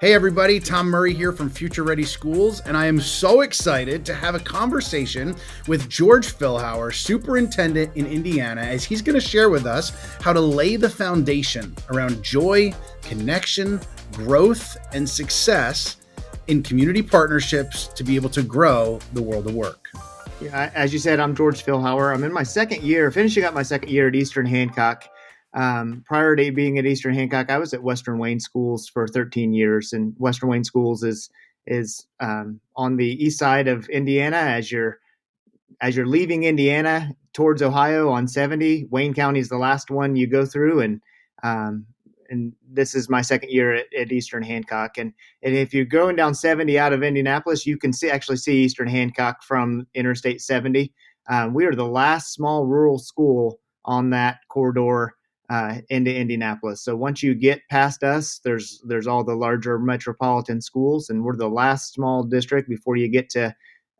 Hey everybody, Tom Murray here from Future Ready Schools, and I am so excited to have a conversation with George Philhower, Superintendent in Indiana, as he's going to share with us how to lay the foundation around joy, connection, growth, and success in community partnerships to be able to grow the world of work. Yeah, as you said, I'm George Philhower. I'm in my second year, finishing up my second year at Eastern Hancock. Prior to being at Eastern Hancock, I was at Western Wayne Schools for 13 years, and Western Wayne Schools is on the east side of Indiana. As you're leaving Indiana towards Ohio on 70, Wayne County is the last one you go through, um, and this is my second year at Eastern Hancock. And if you're going down 70 out of Indianapolis, you can actually see Eastern Hancock from Interstate 70. We are the last small rural school on that corridor into Indianapolis. So once you get past us, there's all the larger metropolitan schools, and we're the last small district before you get to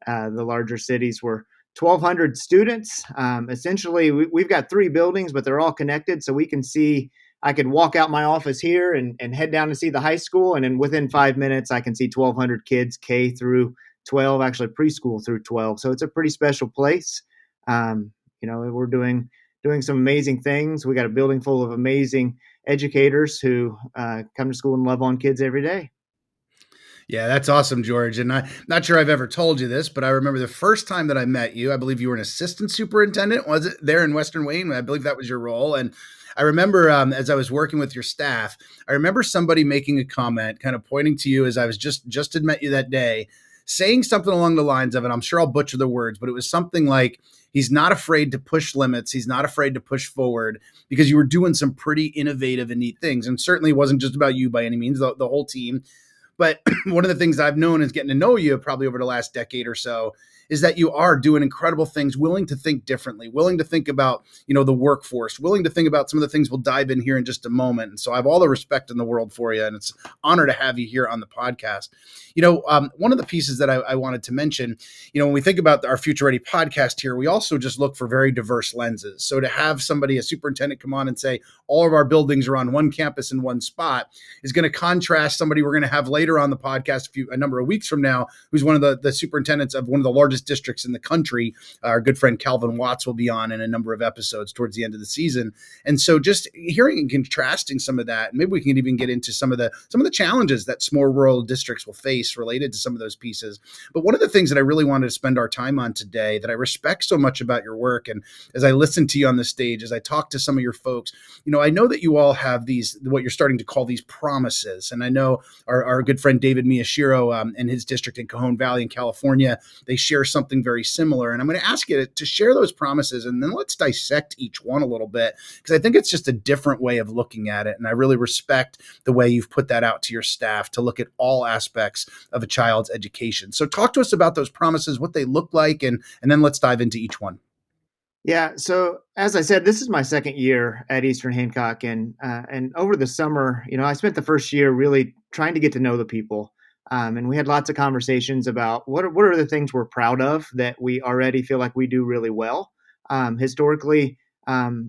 the larger cities. We're 1,200 students. Essentially, we've got three buildings, but they're all connected, so we can see. I could walk out my office here and head down to see the high school, and then within 5 minutes, I can see 1,200 kids, K through 12, actually preschool through 12. So it's a pretty special place. We're doing some amazing things. We got a building full of amazing educators who come to school and love on kids every day. Yeah, that's awesome, George. And I'm not sure I've ever told you this, but I remember the first time that I met you. I believe you were an assistant superintendent, was it, there in Western Wayne? I believe that was your role. And I remember as I was working with your staff, I remember somebody making a comment, kind of pointing to you as I was just had met you that day, saying something along the lines of, and I'm sure I'll butcher the words, but it was something like, he's not afraid to push limits. He's not afraid to push forward, because you were doing some pretty innovative and neat things. And certainly it wasn't just about you by any means, the whole team. But one of the things I've known is getting to know you probably over the last decade or so is that you are doing incredible things, willing to think differently, willing to think about, the workforce, willing to think about some of the things we'll dive in here in just a moment. And so I have all the respect in the world for you. And it's an honor to have you here on the podcast. One of the pieces that I wanted to mention, when we think about our Future Ready podcast here, we also just look for very diverse lenses. So to have somebody, a superintendent, come on and say, all of our buildings are on one campus in one spot is going to contrast somebody we're going to have later on the podcast a number of weeks from now, who's one of the superintendents of one of the largest districts in the country. Our good friend Calvin Watts will be on in a number of episodes towards the end of the season. And so just hearing and contrasting some of that, maybe we can even get into some of the challenges that small rural districts will face related to some of those pieces. But one of the things that I really wanted to spend our time on today, that I respect so much about your work, and as I listen to you on the stage, as I talk to some of your folks, I know that you all have these, what you're starting to call these promises. And I know our good friend David Miyashiro in his district in Cajon Valley in California, they share something very similar. And I'm going to ask you to share those promises, and then let's dissect each one a little bit, because I think it's just a different way of looking at it. And I really respect the way you've put that out to your staff to look at all aspects of a child's education. So talk to us about those promises, what they look like, and then let's dive into each one. Yeah. So as I said, this is my second year at Eastern Hancock, and over the summer, I spent the first year really trying to get to know the people, and we had lots of conversations about what are the things we're proud of that we already feel like we do really well. Historically,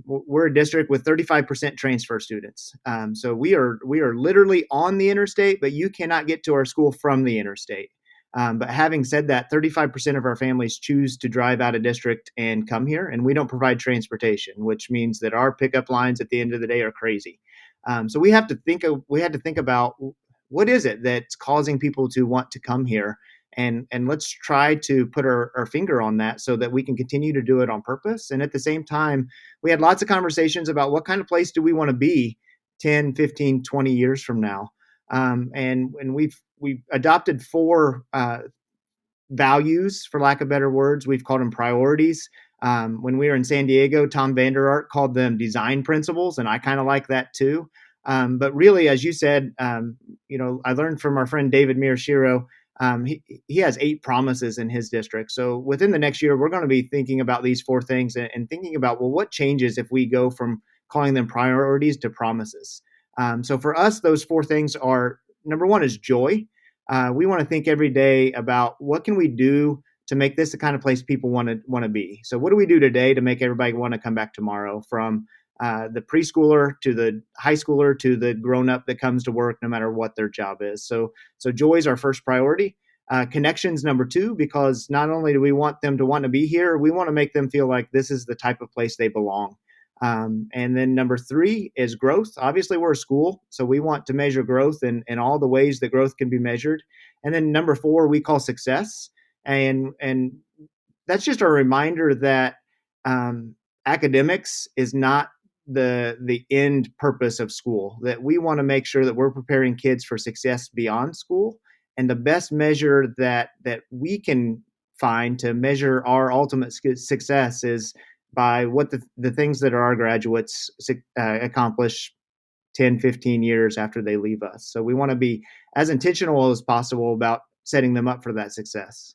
we're a district with 35% transfer students, so we are literally on the interstate, but you cannot get to our school from the interstate. But having said that, 35% of our families choose to drive out of district and come here, and we don't provide transportation, which means that our pickup lines at the end of the day are crazy. So we had to think about what is it that's causing people to want to come here, and let's try to put our finger on that so that we can continue to do it on purpose. And at the same time, we had lots of conversations about what kind of place do we want to be 10, 15, 20 years from now. And we've adopted four values, for lack of better words. We've called them priorities. When we were in San Diego, Tom Vander Ark called them design principles, and I kind of like that too. But really, as you said, I learned from our friend David Miyashiro. He has 8 promises in his district. So within the next year, we're going to be thinking about these 4 things and thinking about, well, what changes if we go from calling them priorities to promises. So for us, those 4 things are: number 1 is joy. We want to think every day about what can we do to make this the kind of place people want to be. So what do we do today to make everybody want to come back tomorrow? From the preschooler to the high schooler to the grown up that comes to work, no matter what their job is. So joy is our first priority. Connections number two, because not only do we want them to want to be here, we want to make them feel like this is the type of place they belong. And then number three is growth. Obviously, we're a school, so we want to measure growth in all the ways that growth can be measured. And then number four, we call success. And that's just a reminder that um, academics is not the end purpose of school. That we want to make sure that we're preparing kids for success beyond school. And the best measure that we can find to measure our ultimate success is by what the things that our graduates accomplish 10, 15 years after they leave us. So we want to be as intentional as possible about setting them up for that success.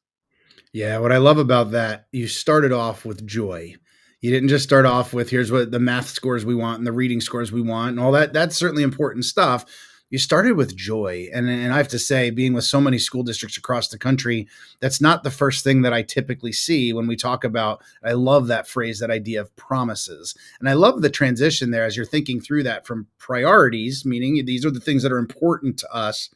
Yeah, what I love about that, you started off with joy. You didn't just start off with here's what the math scores we want and the reading scores we want and all that. That's certainly important stuff. You started with joy. And I have to say, being with so many school districts across the country, that's not the first thing that I typically see when we talk about. I love that phrase, that idea of promises. And I love the transition there as you're thinking through that from priorities, meaning these are the things that are important to us,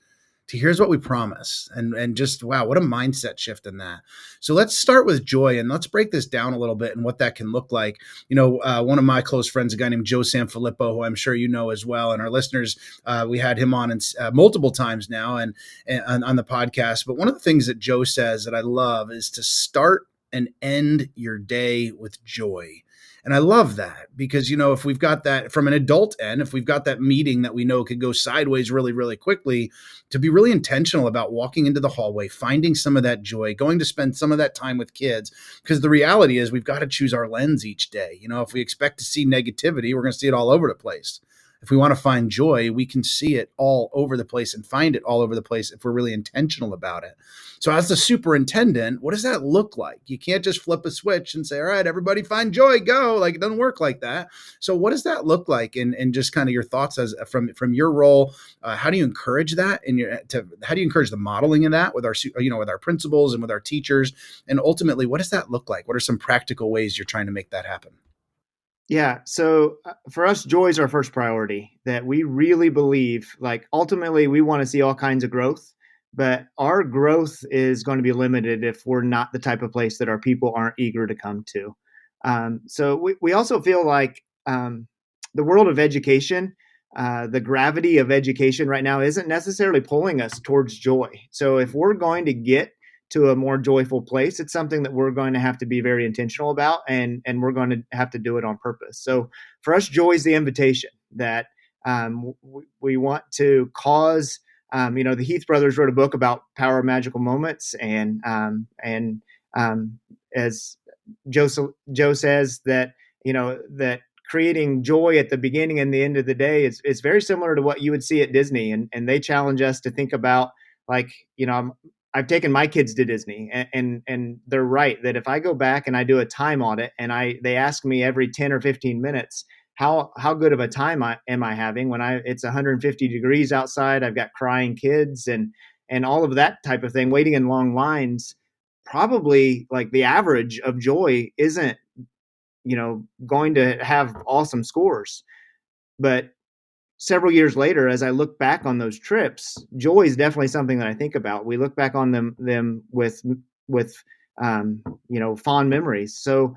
to here's what we promise, and just wow, what a mindset shift in that. So let's start with joy and let's break this down a little bit and what that can look like. One of my close friends, a guy named Joe Sanfilippo, who I'm sure you know as well, and our listeners, we had him on multiple times now and on the podcast. But one of the things that Joe says that I love is to start and end your day with joy. And I love that because, if we've got that from an adult end, if we've got that meeting that we know could go sideways really, really quickly, to be really intentional about walking into the hallway, finding some of that joy, going to spend some of that time with kids. Because the reality is we've got to choose our lens each day. If we expect to see negativity, we're going to see it all over the place. If we want to find joy, we can see it all over the place and find it all over the place if we're really intentional about it. So, as the superintendent, what does that look like? You can't just flip a switch and say, all right, everybody find joy, go. Like, it doesn't work like that. So, what does that look like? And just kind of your thoughts as from your role, how do you encourage that? How do you encourage the modeling of that with with our principals and with our teachers? And ultimately, what does that look like? What are some practical ways you're trying to make that happen? Yeah. So for us, joy is our first priority. That we really believe, like, ultimately, we want to see all kinds of growth, but our growth is going to be limited if we're not the type of place that our people aren't eager to come to. So we also feel like the world of education, the gravity of education right now isn't necessarily pulling us towards joy. So if we're going to get to a more joyful place, it's something that we're going to have to be very intentional about, and we're going to have to do it on purpose. So for us, joy is the invitation that we want to cause. The Heath brothers wrote a book about power of magical moments, and as Joe says that that creating joy at the beginning and the end of the day is very similar to what you would see at Disney, and they challenge us to think about, like, I've taken my kids to Disney, and they're right that if I go back and I do a time audit and they ask me every 10 or 15 minutes how good of a time am I having when it's 150 degrees outside, I've got crying kids and all of that type of thing, waiting in long lines, probably like the average of joy isn't going to have awesome scores. But several years later, as I look back on those trips, joy is definitely something that I think about. We look back on them with fond memories. So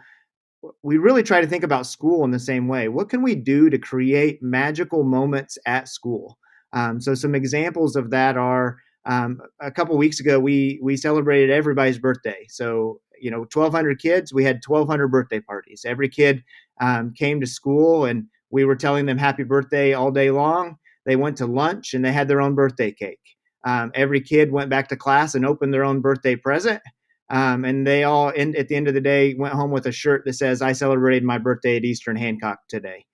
we really try to think about school in the same way. What can we do to create magical moments at school? So some examples of that are, a couple weeks ago we celebrated everybody's birthday. So 1,200 kids, we had 1,200 birthday parties. Every kid came to school, and we were telling them happy birthday all day long. They went to lunch and they had their own birthday cake. Every kid went back to class and opened their own birthday present. And they all, at the end of the day, went home with a shirt that says, I celebrated my birthday at Eastern Hancock today.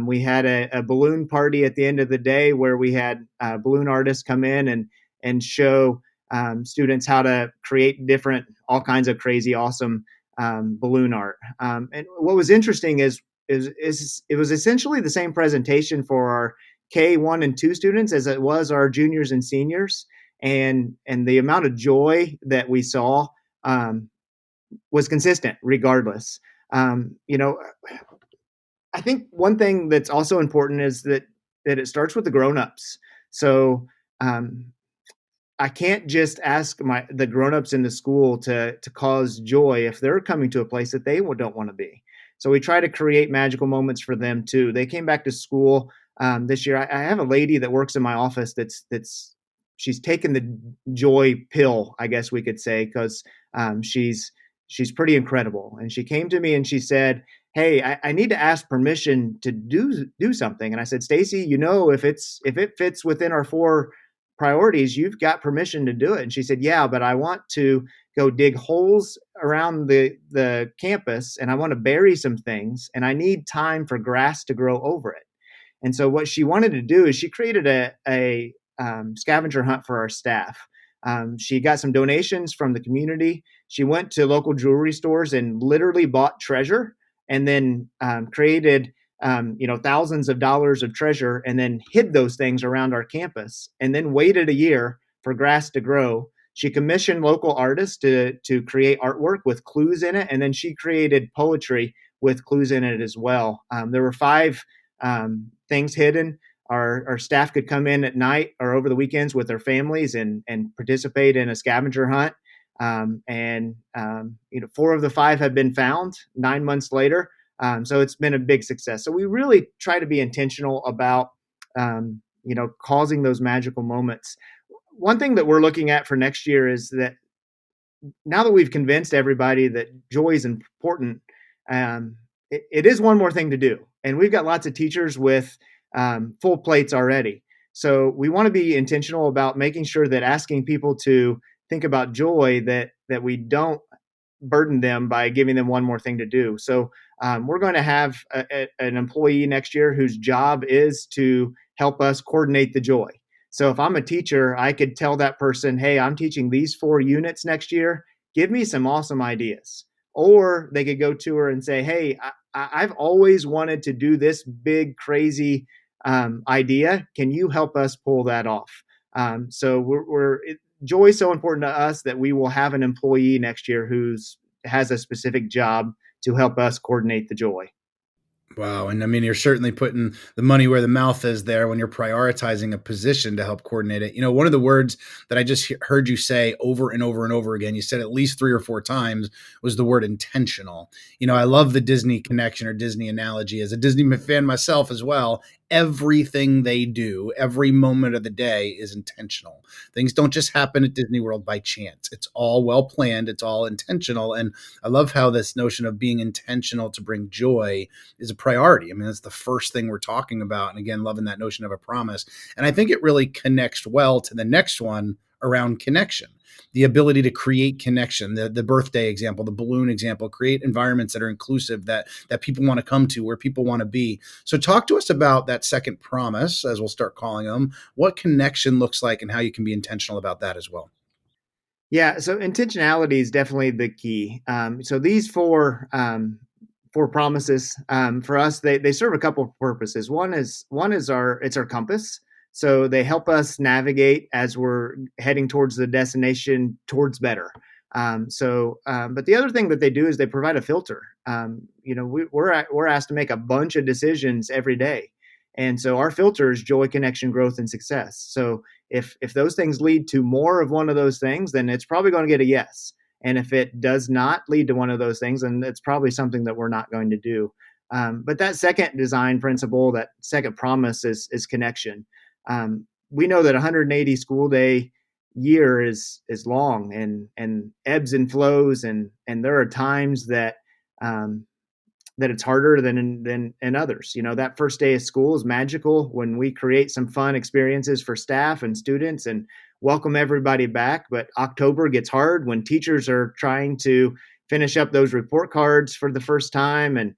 We had a balloon party at the end of the day where we had balloon artists come in and show students how to create all kinds of crazy, awesome balloon art. And what was interesting is it was essentially the same presentation for our K1 and 2 students as it was our juniors and seniors. And the amount of joy that we saw was consistent regardless. Um, you know, I think one thing that's also important is that it starts with the grown-ups. So, um, I can't just ask the grown-ups in the school to cause joy if they're coming to a place that they don't want to be. So we try to create magical moments for them too. They came back to school this year. I have a lady that works in my office that's she's taken the joy pill, I guess we could say, because she's pretty incredible. And she came to me and she said, "Hey, I need to ask permission to do something." And I said, "Stacy, if it fits within our four priorities, you've got permission to do it." And she said, "Yeah, but I want to go dig holes around the campus and I want to bury some things and I need time for grass to grow over it." And so what she wanted to do is she created a scavenger hunt for our staff. She got some donations from the community. She went to local jewelry stores and literally bought treasure, and then created thousands of dollars of treasure, and then hid those things around our campus, and then waited a year for grass to grow. She commissioned local artists to create artwork with clues in it, and then she created poetry with clues in it as well. There were five things hidden. Our staff could come in at night or over the weekends with their families and participate in a scavenger hunt. Four of the five have been found 9 months later. So it's been a big success. So we really try to be intentional about causing those magical moments. One thing that we're looking at for next year is that now that we've convinced everybody that joy is important, it is one more thing to do. And we've got lots of teachers with full plates already. So we want to be intentional about making sure that asking people to think about joy, that we don't burden them by giving them one more thing to do. So we're going to have an employee next year whose job is to help us coordinate the joy. So if I'm a teacher, I could tell that person, "Hey, I'm teaching these 4 units next year. Give me some awesome ideas." Or they could go to her and say, "Hey, I've always wanted to do this big, crazy idea. Can you help us pull that off?" So joy is so important to us that we will have an employee next year who's has a specific job to help us coordinate the joy. Wow, and I mean, you're certainly putting the money where the mouth is there when you're prioritizing a position to help coordinate it. One of the words that I just heard you say over and over and over again, you said at least 3 or 4 times, was the word intentional. I love the Disney connection or Disney analogy. As a Disney fan myself as well, everything they do, every moment of the day is intentional. Things don't just happen at Disney World by chance. It's all well planned, it's all intentional. And I love how this notion of being intentional to bring joy is a priority. I mean, that's the first thing we're talking about. And again, loving that notion of a promise. And I think it really connects well to the next one around connection, the ability to create connection, the birthday example, the balloon example, create environments that are inclusive, that people want to come to, where people want to be. So talk to us about that second promise, as we'll start calling them, what connection looks like and how you can be intentional about that as well. Yeah, so intentionality is definitely the key. So these four promises for us, they serve a couple of purposes. One is our compass. So they help us navigate as we're heading towards the destination towards better. But the other thing that they do is they provide a filter. We're asked to make a bunch of decisions every day, and so our filter is joy, connection, growth, and success. So if those things lead to more of one of those things, then it's probably going to get a yes. And if it does not lead to one of those things, then it's probably something that we're not going to do. But that second design principle, that second promise is connection. We know that 180 school day year is long and ebbs and flows, and there are times um, that it's harder than in others. That first day of school is magical when we create some fun experiences for staff and students and welcome everybody back. But October gets hard when teachers are trying to finish up those report cards for the first time. And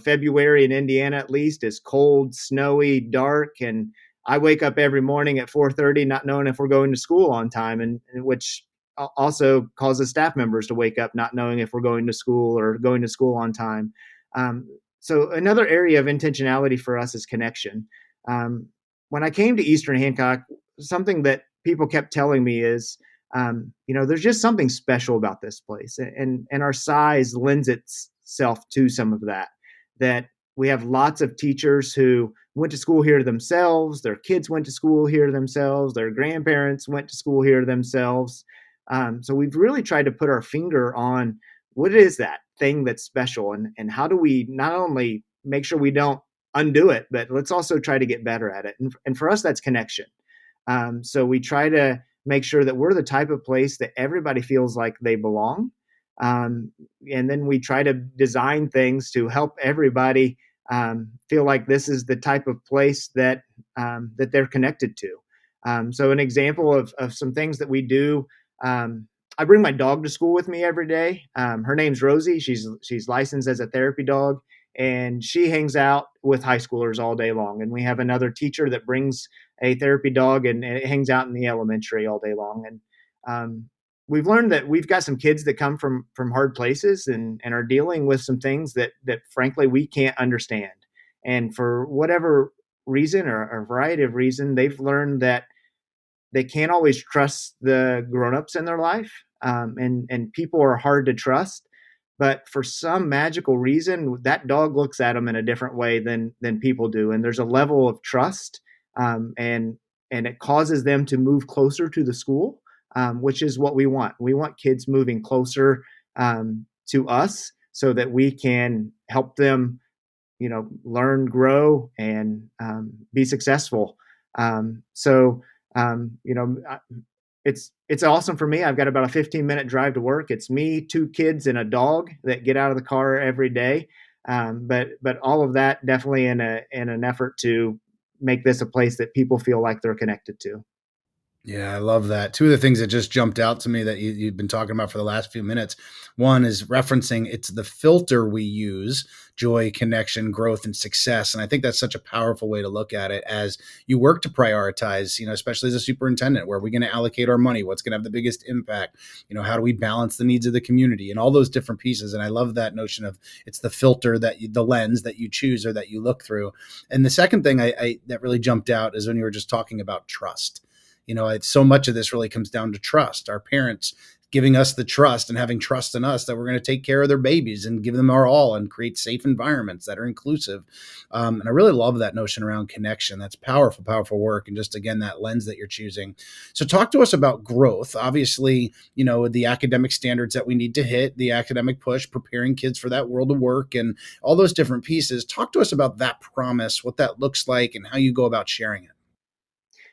February in Indiana at least is cold, snowy, dark, and I wake up every morning at 4:30 not knowing if we're going to school on time, and which also causes staff members to wake up not knowing if we're going to school or going to school on time. Um, so another area of intentionality for us is connection. Um, when I came to Eastern Hancock, something that people kept telling me is, there's just something special about this place, and our size lends itself to some of that. That we have lots of teachers who went to school here themselves. Their kids went to school here themselves. Their grandparents went to school here themselves. So we've really tried to put our finger on what is that thing that's special, and how do we not only make sure we don't undo it, but let's also try to get better at it. And for us, that's connection. So we try to make sure that we're the type of place that everybody feels like they belong. Um, and then we try to design things to help everybody feel like this is the type of place that they're connected to. So an example of some things that we do. I bring my dog to school with me every day. Her name's Rosie. She's licensed as a therapy dog, and she hangs out with high schoolers all day long. And we have another teacher that brings a therapy dog, and it hangs out in the elementary all day long. And we've learned that we've got some kids that come from hard places, and are dealing with some things that frankly we can't understand. And for whatever reason, or a variety of reason, they've learned that they can't always trust the grown-ups in their life, and people are hard to trust. But for some magical reason, that dog looks at them in a different way than people do, and there's a level of trust, and it causes them to move closer to the school, which is what we want. We want kids moving closer to us so that we can help them, learn, grow, and be successful. So it's awesome for me. I've got about a 15-minute drive to work. It's me, two kids, and a dog that get out of the car every day. But all of that definitely in an effort to make this a place that people feel like they're connected to. Yeah, I love that. Two of the things that just jumped out to me that you've been talking about for the last few minutes. One is referencing it's the filter we use: joy, connection, growth, and success. And I think that's such a powerful way to look at it as you work to prioritize, especially as a superintendent, where are we going to allocate our money? What's going to have the biggest impact? How do we balance the needs of the community and all those different pieces? And I love that notion of it's the filter the lens that you choose or that you look through. And the second thing I that really jumped out is when you were just talking about trust. So much of this really comes down to trust. Our parents giving us the trust and having trust in us that we're going to take care of their babies and give them our all and create safe environments that are inclusive. And I really love that notion around connection. That's powerful, powerful work. And just again, that lens that you're choosing. So talk to us about growth. Obviously, the academic standards that we need to hit, the academic push, preparing kids for that world of work and all those different pieces. Talk to us about that promise, what that looks like and how you go about sharing it.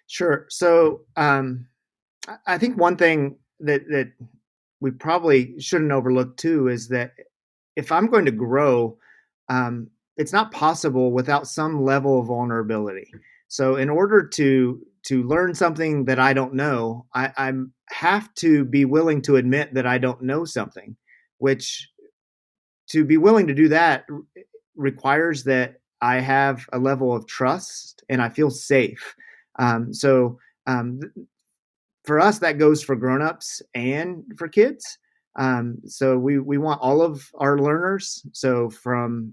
Sure. So I think one thing that we probably shouldn't overlook too is that if I'm going to grow, it's not possible without some level of vulnerability. So in order to learn something that I don't know, I have to be willing to admit that I don't know something, which to be willing to do that requires that I have a level of trust and I feel safe. So for us, that goes for grown-ups and for kids. So we want all of our learners, so from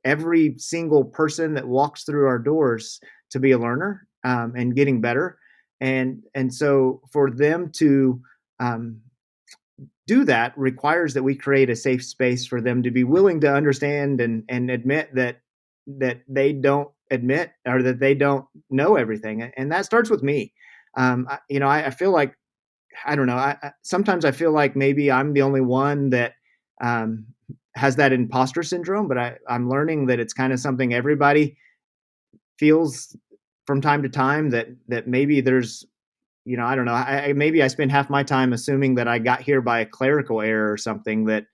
every single person that walks through our doors, to be a learner, and getting better. And so for them to um, do that requires that we create a safe space for them to be willing to understand and admit that they don't admit or that they don't know everything, and that starts with me. I feel like I don't know. Sometimes I feel like maybe I'm the only one that um, has that imposter syndrome, but I'm learning that it's kind of something everybody feels from time to time. That maybe there's, I don't know. Maybe I spend half my time assuming that I got here by a clerical error or something. That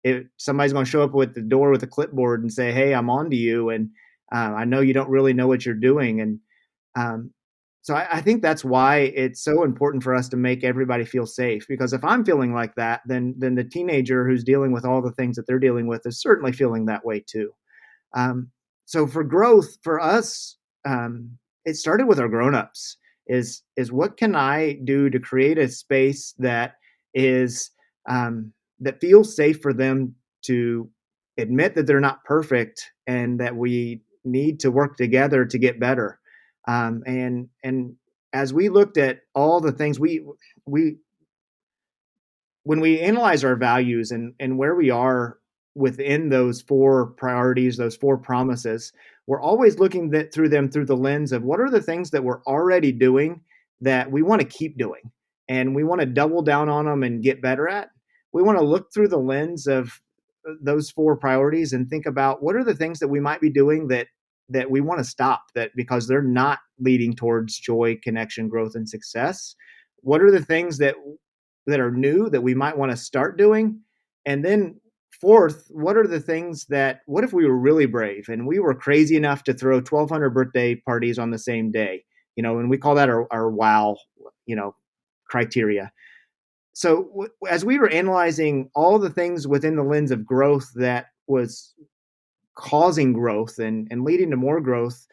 if somebody's going to show up with the door with a clipboard and say, "Hey, I'm on to you," and I know you don't really know what you're doing, and um, so I think that's why it's so important for us to make everybody feel safe. Because if I'm feeling like that, then the teenager who's dealing with all the things that they're dealing with is certainly feeling that way too. Um, so for growth, for us, it started with our grown-ups. Is what can I do to create a space is that feels safe for them to admit that they're not perfect and that we need to work together to get better. And as we looked at all the things we when we analyze our values and where we are within those four priorities, those four promises, we're always looking through them through the lens of what are the things that we're already doing that we want to keep doing and we want to double down on them and get better at. We want to look through the lens of those four priorities and think about what are the things that we might be doing that we want to stop that because they're not leading towards joy, connection, growth, and success. What are the things that are new that we might want to start doing? And then fourth, what are the things that what if we were really brave and we were crazy enough to throw 1,200 birthday parties on the same day? And we call that our wow, you know, criteria. So as we were analyzing all the things within the lens of growth that was causing growth and leading to more growth,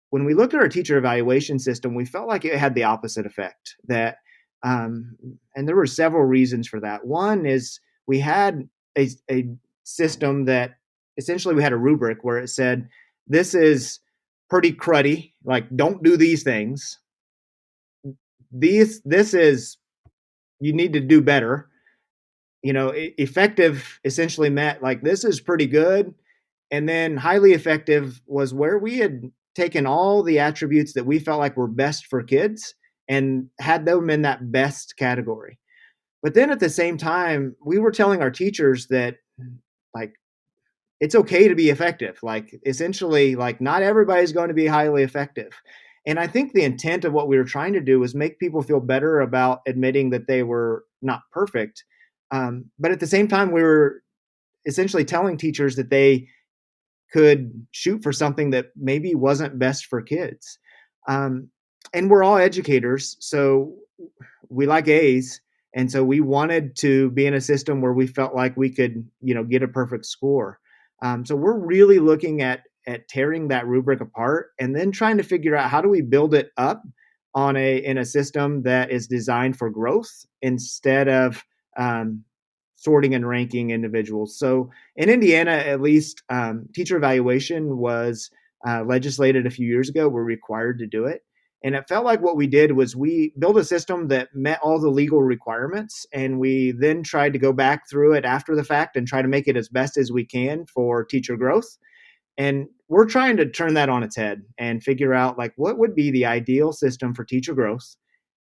when we looked at our teacher evaluation system, we felt like it had the opposite effect. And there were several reasons for that. One is we had a system that essentially we had a rubric where it said, this is pretty cruddy, like don't do these things. This is you need to do better. Effective essentially meant like this is pretty good. And then highly effective was where we had taken all the attributes that we felt like were best for kids and had them in that best category. But then at the same time, we were telling our teachers that like it's okay to be effective. Like essentially, like not everybody's going to be highly effective. And I think the intent of what we were trying to do was make people feel better about admitting that they were not perfect. But at the same time, we were essentially telling teachers that they could shoot for something that maybe wasn't best for kids. Um, and we're all educators, so we like A's. And so we wanted to be in a system where we felt like we could, get a perfect score. So we're really looking at tearing that rubric apart and then trying to figure out how do we build it up in a system that is designed for growth instead of sorting and ranking individuals. So in Indiana, at least, teacher evaluation was legislated a few years ago. We're required to do it. And it felt like what we did was we built a system that met all the legal requirements. And we then tried to go back through it after the fact and try to make it as best as we can for teacher growth. And we're trying to turn that on its head and figure out like what would be the ideal system for teacher growth.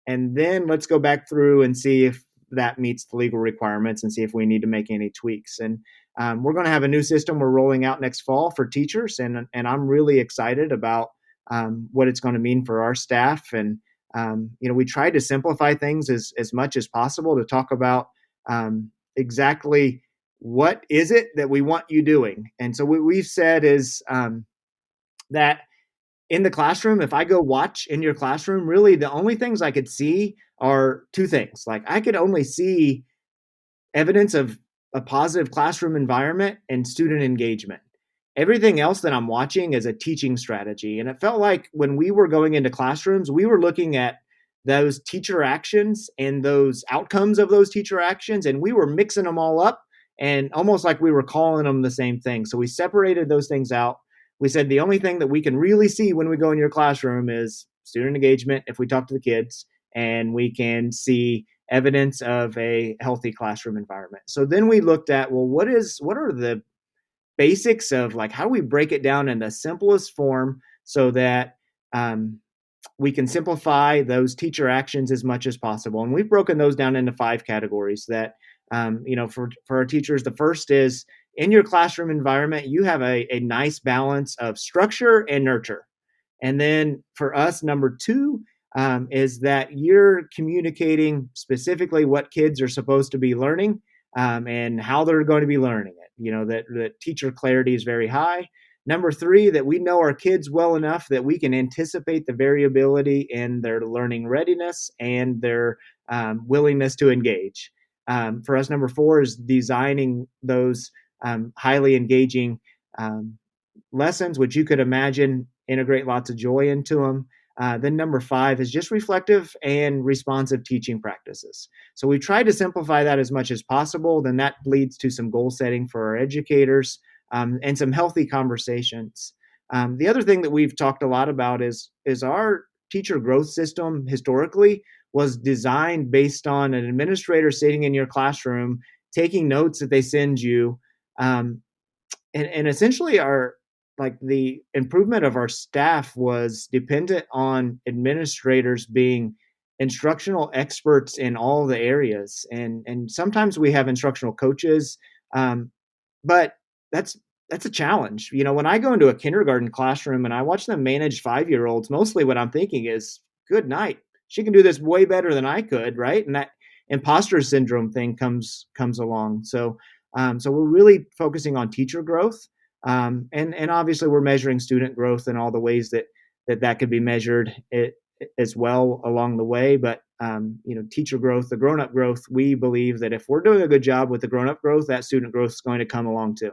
And then let's go back through and see if that meets the legal requirements and see if we need to make any tweaks. And we're going to have a new system we're rolling out next fall for teachers. And I'm really excited about what it's going to mean for our staff. And, we try to simplify things as much as possible to talk about exactly what is it that we want you doing. And so what we've said is that in the classroom, if I go watch in your classroom, really the only things I could see are two things. Like I could only see evidence of a positive classroom environment and student engagement. Everything else that I'm watching is a teaching strategy. And it felt like when we were going into classrooms, we were looking at those teacher actions and those outcomes of those teacher actions, and we were mixing them all up and almost like we were calling them the same thing. So we separated those things out. We said the only thing that we can really see when we go in your classroom is student engagement if we talk to the kids, and we can see evidence of a healthy classroom environment. So then we looked at, well, what are the basics of like how do we break it down in the simplest form so that we can simplify those teacher actions as much as possible. And we've broken those down into 5 categories that, for our teachers, the first is in your classroom environment, you have a nice balance of structure and nurture. And then for us, number 2 is that you're communicating specifically what kids are supposed to be learning and how they're going to be learning it. That teacher clarity is very high. Number 3, that we know our kids well enough that we can anticipate the variability in their learning readiness and their willingness to engage. For us, number 4 is designing those highly engaging lessons, which you could imagine integrate lots of joy into them. Then number 5 is just reflective and responsive teaching practices. So we try to simplify that as much as possible. Then that leads to some goal setting for our educators and some healthy conversations. The other thing that we've talked a lot about is our teacher growth system historically was designed based on an administrator sitting in your classroom, taking notes that they send you, and essentially our like the improvement of our staff was dependent on administrators being instructional experts in all the areas, and sometimes we have instructional coaches, um, but that's that's a challenge. You know, when I go into a kindergarten classroom and I watch them manage 5-year olds, mostly what I'm thinking is, good night. She can do this way better than I could, right? And that imposter syndrome thing comes along. So we're really focusing on teacher growth, and obviously we're measuring student growth in all the ways that could be measured as well along the way. But teacher growth, the grown up growth, we believe that if we're doing a good job with the grown up growth, that student growth is going to come along too.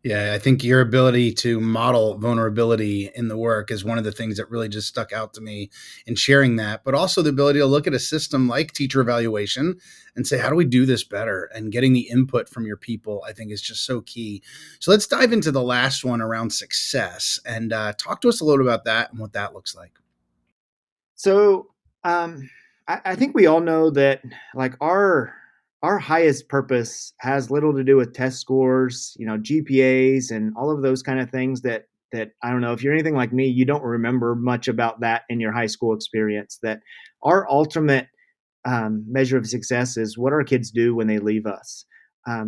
Yeah, I think your ability to model vulnerability in the work is one of the things that really just stuck out to me in sharing that, but also the ability to look at a system like teacher evaluation and say, how do we do this better? And getting the input from your people, I think, is just so key. So let's dive into the last one around success and talk to us a little about that and what that looks like. So I think we all know that like our highest purpose has little to do with test scores, GPAs, and all of those kind of things that I don't know if you're anything like me, you don't remember much about that in your high school experience. That our ultimate measure of success is what our kids do when they leave us.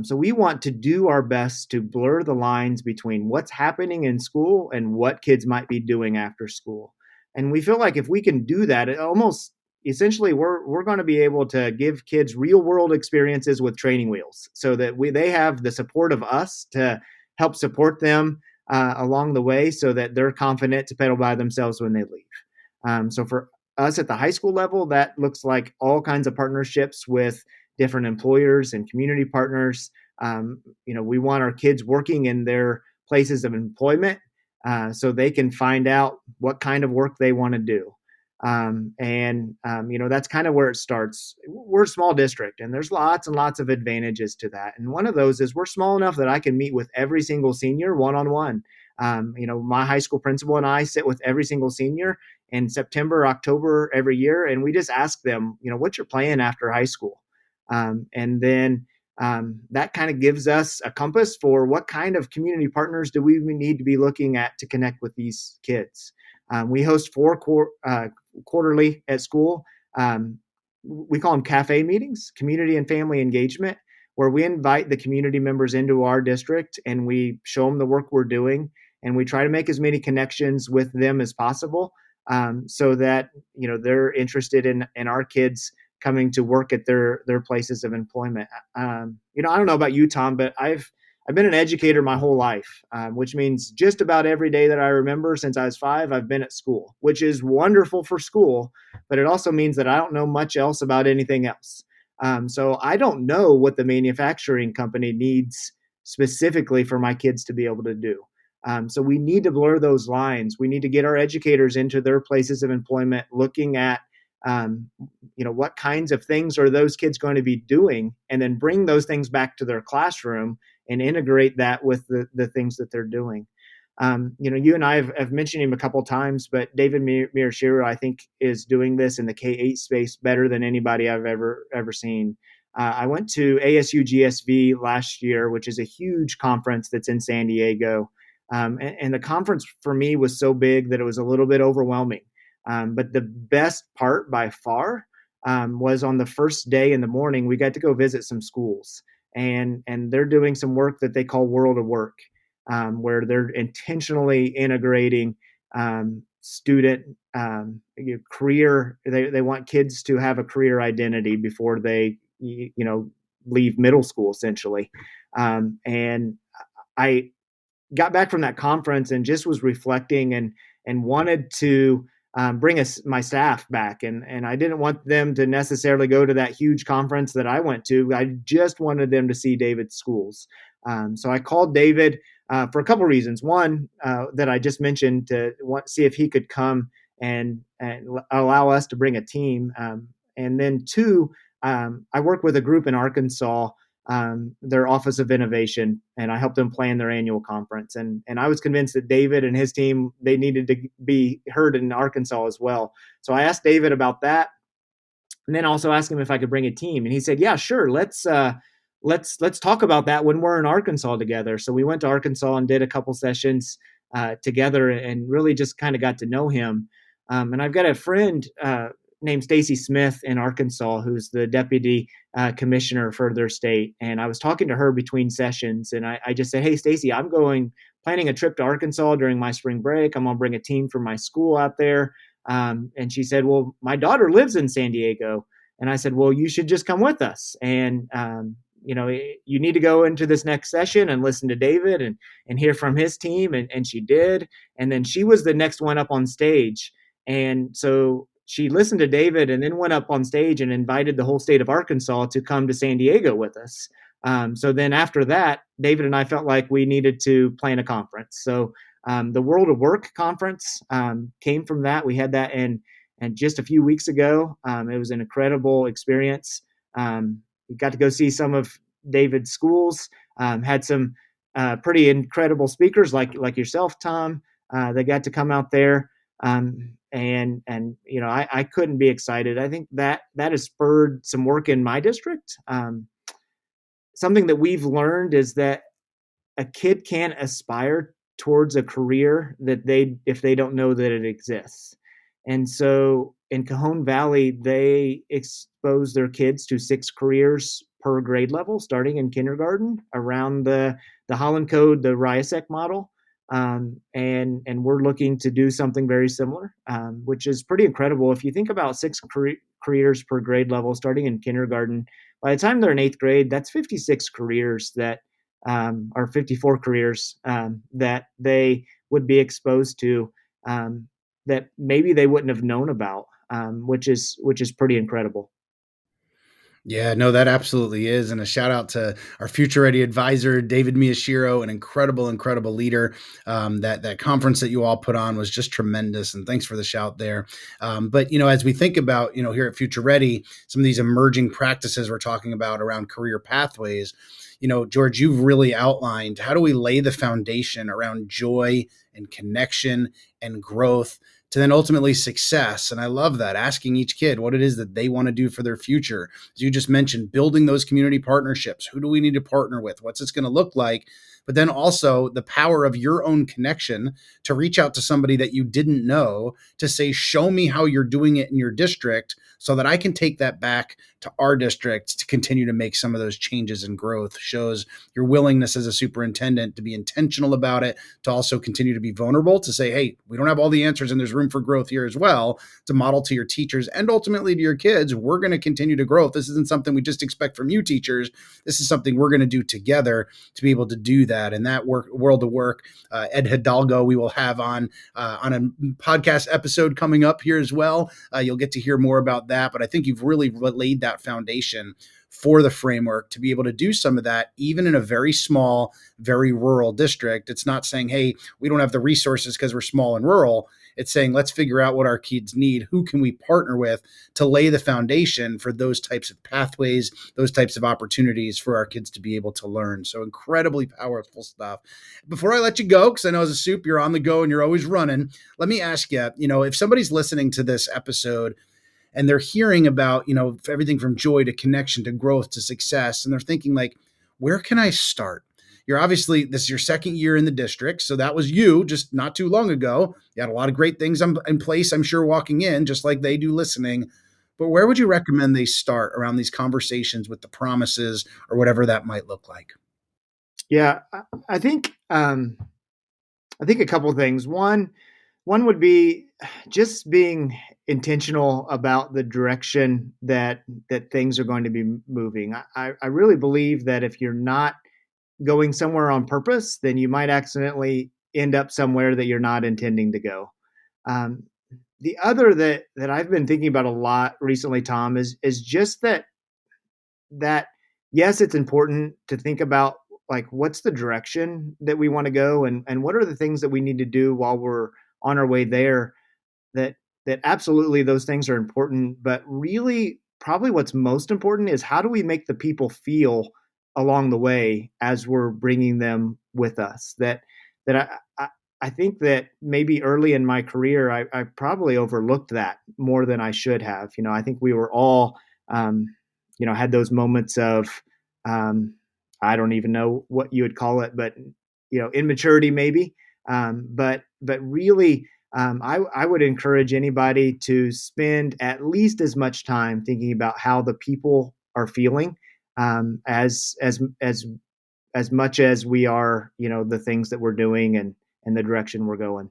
So we want to do our best to blur the lines between what's happening in school and what kids might be doing after school. And we feel like if we can do that, it almost essentially we're going to be able to give kids real world experiences with training wheels, so that they have the support of us to help support them along the way, so that they're confident to pedal by themselves when they leave. So for us at the high school level, that looks like all kinds of partnerships with different employers and community partners. We want our kids working in their places of employment, so they can find out what kind of work they want to do. That's kind of where it starts. We're a small district, and there's lots and lots of advantages to that. And one of those is we're small enough that I can meet with every single senior one on one. My high school principal and I sit with every single senior in September, October every year, and we just ask them, what's your plan after high school? And then that kind of gives us a compass for what kind of community partners do we need to be looking at to connect with these kids. We host quarterly at school. We call them cafe meetings, community and family engagement, where we invite the community members into our district and we show them the work we're doing, and we try to make as many connections with them as possible, so that they're interested in our kids coming to work at their places of employment. I don't know about you, Tom, but I've been an educator my whole life, which means just about every day that I remember since I was 5, I've been at school, which is wonderful for school, but it also means that I don't know much else about anything else. So I don't know what the manufacturing company needs specifically for my kids to be able to do. So we need to blur those lines. We need to get our educators into their places of employment, looking at what kinds of things are those kids going to be doing, and then bring those things back to their classroom and integrate that with the things that they're doing. You and I have mentioned him a couple times, but David Miyashiro, I think, is doing this in the K-8 space better than anybody I've ever seen. I went to ASU GSV last year, which is a huge conference that's in San Diego. And the conference for me was so big that it was a little bit overwhelming. But the best part by far was on the first day in the morning, we got to go visit some schools, and they're doing some work that they call World of Work, where they're intentionally integrating student career. They want kids to have a career identity before they leave middle school, essentially. And I got back from that conference and just was reflecting and wanted to bring my staff back, and I didn't want them to necessarily go to that huge conference that I went to. I just wanted them to see David's schools. So I called David for a couple reasons. One, that I just mentioned, to see if he could come and allow us to bring a team. And then two, I work with a group in Arkansas, their Office of Innovation, and I helped them plan their annual conference. And I was convinced that David and his team, they needed to be heard in Arkansas as well. So I asked David about that, and then also asked him if I could bring a team, and he said, "Yeah, sure. let's talk about that when we're in Arkansas together. So we went to Arkansas and did a couple sessions together, and really just kind of got to know him. And I've got a friend named Stacy Smith in Arkansas, who's the deputy commissioner for their state. And I was talking to her between sessions, and I just said, "Hey, Stacy, I'm going planning a trip to Arkansas during my spring break. I'm gonna bring a team from my school out there." And she said, "Well, my daughter lives in San Diego." And I said, "Well, you should just come with us. And you need to go into this next session and listen to David and hear from his team." And she did. And then she was the next one up on stage. And so she listened to David and then went up on stage and invited the whole state of Arkansas to come to San Diego with us. So then after that, David and I felt like we needed to plan a conference. So the World of Work conference came from that. We had that and just a few weeks ago. It was an incredible experience. We got to go see some of David's schools. Had some pretty incredible speakers like yourself, Tom. They got to come out there, and I couldn't be excited. I think that has spurred some work in my district. Something that we've learned is that a kid can't aspire towards a career that they if they don't know that it exists. And so in Cajon Valley, they expose their kids to 6 careers per grade level, starting in kindergarten, around the Holland Code, the RIASEC model. And we're looking to do something very similar, which is pretty incredible. If you think about careers per grade level, starting in kindergarten, by the time they're in 8th grade, that's 56 careers that or 54 careers that they would be exposed to, that maybe they wouldn't have known about, which is pretty incredible. Yeah, no, that absolutely is. And a shout out to our future ready advisor, David Miyashiro, an incredible, incredible leader. That conference that you all put on was just tremendous. And thanks for the shout there. But, as we think about, here at Future Ready, some of these emerging practices we're talking about around career pathways, George, you've really outlined how do we lay the foundation around joy and connection and growth to then ultimately success. And I love that, asking each kid what it is that they want to do for their future. As you just mentioned, building those community partnerships. Who do we need to partner with? What's this going to look like? But then also the power of your own connection to reach out to somebody that you didn't know to say, show me how you're doing it in your district so that I can take that back to our district to continue to make some of those changes and growth. Shows your willingness as a superintendent to be intentional about it, to also continue to be vulnerable, to say, hey, we don't have all the answers and there's room for growth here as well, to model to your teachers and ultimately to your kids, we're going to continue to grow. This isn't something we just expect from you teachers. This is something we're going to do together to be able to do that. And that world of work, Ed Hidalgo, we will have on a podcast episode coming up here as well. You'll get to hear more about that. But I think you've really laid that foundation for the framework to be able to do some of that, even in a very small, very rural district. It's not saying, hey, we don't have the resources because we're small and rural. It's saying, let's figure out what our kids need. Who can we partner with to lay the foundation for those types of pathways, those types of opportunities for our kids to be able to learn? So incredibly powerful stuff. Before I let you go, because I know as a soup, you're on the go and you're always running, let me ask you, if somebody's listening to this episode and they're hearing about, everything from joy to connection to growth to success, and they're thinking like, where can I start? You're obviously, this is your second year in the district. So that was you just not too long ago. You had a lot of great things in place, I'm sure, walking in, just like they do listening. But where would you recommend they start around these conversations with the promises or whatever that might look like? Yeah, I think a couple of things. One would be just being intentional about the direction that things are going to be moving. I really believe that if you're not going somewhere on purpose, then you might accidentally end up somewhere that you're not intending to go. Um, the other that I've been thinking about a lot recently, Tom, is just that yes, it's important to think about, like, what's the direction that we want to go, and what are the things that we need to do while we're on our way there. That absolutely those things are important, but really probably what's most important is how do we make the people feel along the way as we're bringing them with us. That I think that maybe early in my career, I probably overlooked that more than I should have. I think we were all, had those moments of um, I don't even know what you would call it, but immaturity maybe. But really, I would encourage anybody to spend at least as much time thinking about how the people are feeling, as much as we are, the things that we're doing and the direction we're going.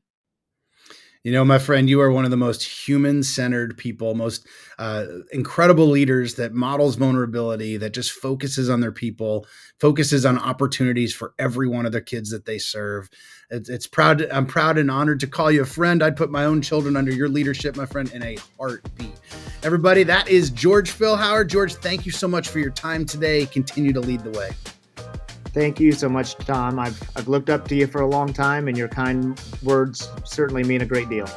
My friend, you are one of the most human-centered people, most incredible leaders that models vulnerability, that just focuses on their people, focuses on opportunities for every one of their kids that they serve. It's proud. I'm proud and honored to call you a friend. I'd put my own children under your leadership, my friend, in a heartbeat. Everybody, that is George Philhower. George, thank you so much for your time today. Continue to lead the way. Thank you so much, Tom. I've looked up to you for a long time, and your kind words certainly mean a great deal.